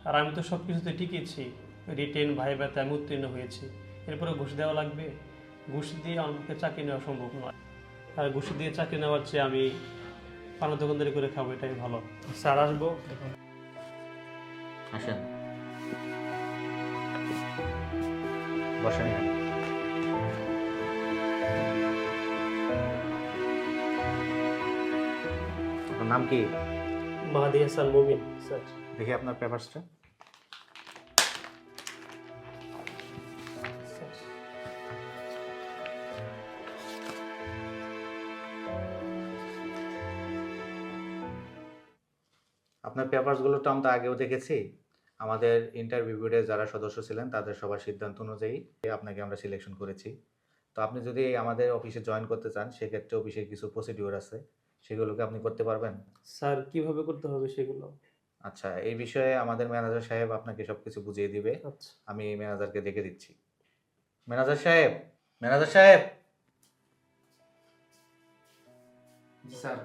আর আমি তো সব কিছুতে টিকেছি, রিটেন ভাইভাতে আমি উত্তীর্ণ হয়েছি। এরপরে ঘুষ দেওয়া লাগবে? ঘুষ দিয়ে আমার পক্ষে চাকরি নেওয়া সম্ভব নয়। আর ঘুষ দিয়ে চাকরি নেওয়ার চেয়ে আমি পানের দোকানদারি করে খাবো, এটাই ভালো। স্যার আসবো? আসেন, বসেন এখানে। আপনার নাম কি? মাহাদি হাসান মুমিন স্যার। দেখি আপনার পেপারসটা। আপনার পেপারসগুলো তো আমরা আগেও দেখেছি। আমাদের ইন্টারভিউ বোর্ডে যারা সদস্য ছিলেন তাদের সবার সিদ্ধান্ত অনুযায়ী আপনাকে আমরা সিলেকশন করেছি। তো আপনি যদি আমাদের অফিসে জয়েন করতে চান সেক্ষেত্রে অফিসে কিছু প্রসিডিওর আছে, সেগুলোকে আপনি করতে পারবেন? স্যার কিভাবে করতে হবে সেগুলো? আচ্ছা, এই বিষয়ে আমাদের ম্যানেজার সাহেব আপনাকে সবকিছু বুঝিয়ে দিবে। আচ্ছা। আমি ম্যানেজারকে ডেকে দিচ্ছি। ম্যানেজার সাহেব, ম্যানেজার সাহেব। স্যার।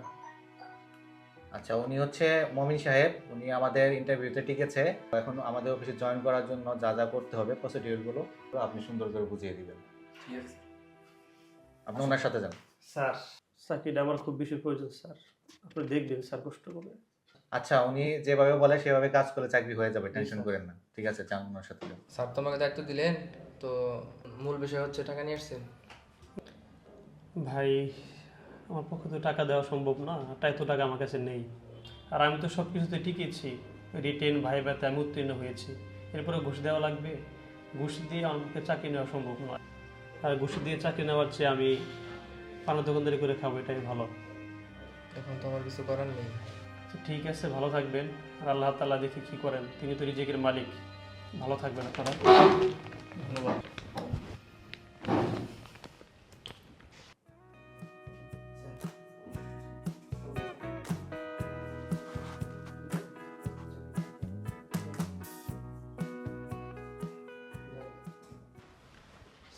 আচ্ছা, উনি হচ্ছে মমিন সাহেব, উনি আমাদের ইন্টারভিউতে টিকেছে। এখন আমাদের অফিসে জয়েন করার জন্য যা যা করতে হবে প্রসিডিওরগুলো আপনি সুন্দর করে বুঝিয়ে দিবেন। ঠিক আছে। আপনি ওনার সাথে যান। স্যার চাকরিটা আমার খুব বেশি প্রয়োজন স্যার, আপনি দেখবেন স্যার কষ্ট করে। আচ্ছা, উনি যেভাবে বলে সেভাবে কাজ করলে চাকরি হয়ে যাবে, টেনশন করেন না। ঠিক আছে, যান ওনার সাথে যান। স্যার তোমাকে দায়িত্ব দিলেন, তো মূল বিষয় হচ্ছে টাকা নিয়ে আসছেন। ভাই আমার পক্ষে তো টাকা দেওয়া সম্ভব না, তাই তো টাকা আমার কাছে নেই। আর আমি তো সব কিছুতে টিকেছি, রিটেন ভাইভাতে আমি উত্তীর্ণ হয়েছি। এরপরে ঘুষ দেওয়া লাগবে? ঘুষ দিয়ে আমার পক্ষে চাকরি নেওয়া সম্ভব নয়। আর ঘুষ দিয়ে চাকরি নেওয়ার চেয়ে আমি পানের দোকানদারি করে খাবো, এটাই ভালো। এখন তো আমার কিছু করার নেই। তো ঠিক আছে, ভালো থাকবেন। আর আল্লাহ তাআলা দেখি কী করেন, তিনি তো রিজিকের মালিক। ভালো থাকবেন আপনারা। ধন্যবাদ।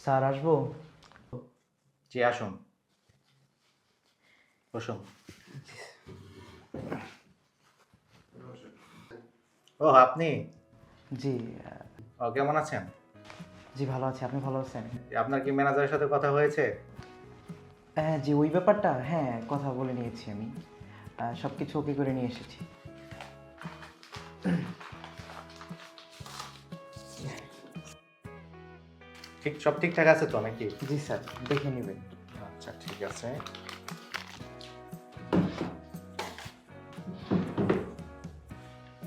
স্যার আসবো? জি, আসুন, বসুন। ও আপনি? জি কেমন আছেন? জি ভালো আছি, আপনি ভালো আছেন? আপনার কি ম্যানেজারের সাথে কথা হয়েছে? জি ওই ব্যাপারটা হ্যাঁ কথা বলে নিয়েছি আমি, সব কিছু ওকে করে নিয়ে এসেছি। সব ঠিকঠাক আছে তো নাকি? জি স্যার, দেখে নেবেন। আচ্ছা, ঠিক আছে।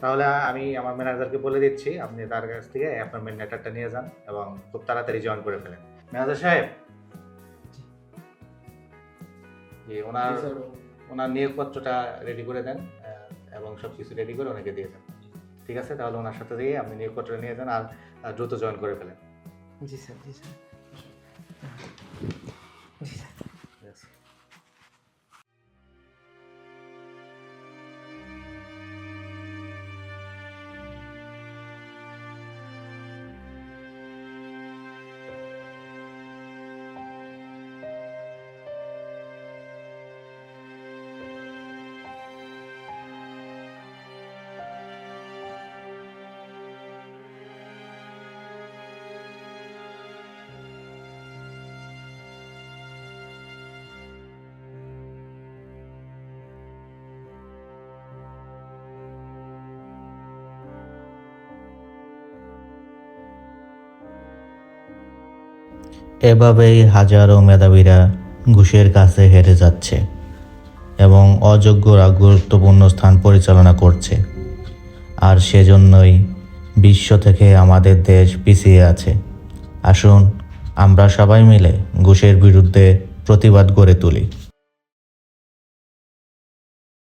তাহলে আমি আমার ম্যানেজারকে বলে দিচ্ছি, আপনি তার কাছ থেকে অ্যাপয়েন্টমেন্ট লেটারটা নিয়ে যান এবং খুব তাড়াতাড়ি জয়েন করে ফেলেন। ম্যানেজার সাহেব, জি ওনার নিয়োগপত্রটা রেডি করে দেন এবং সব কিছু রেডি করে ওনাকে দিয়ে দেন। ঠিক আছে, তাহলে ওনার সাথে দিয়ে আপনি নিয়োগপত্রটা নিয়ে যান আর দ্রুত জয়েন করে ফেলেন। জি স্যার, জি স্যার, জি স্যার। Yes. এভাবেই হাজারো মেধাবীরা ঘুষের কাছে হেরে যাচ্ছে এবং অযোগ্যরা গুরুত্বপূর্ণ স্থান পরিচালনা করছে। আর সেজন্যই বিশ্ব থেকে আমাদের দেশ পিছিয়ে আছে। আসুন আমরা সবাই মিলে ঘুষের বিরুদ্ধে প্রতিবাদ গড়ে তুলি।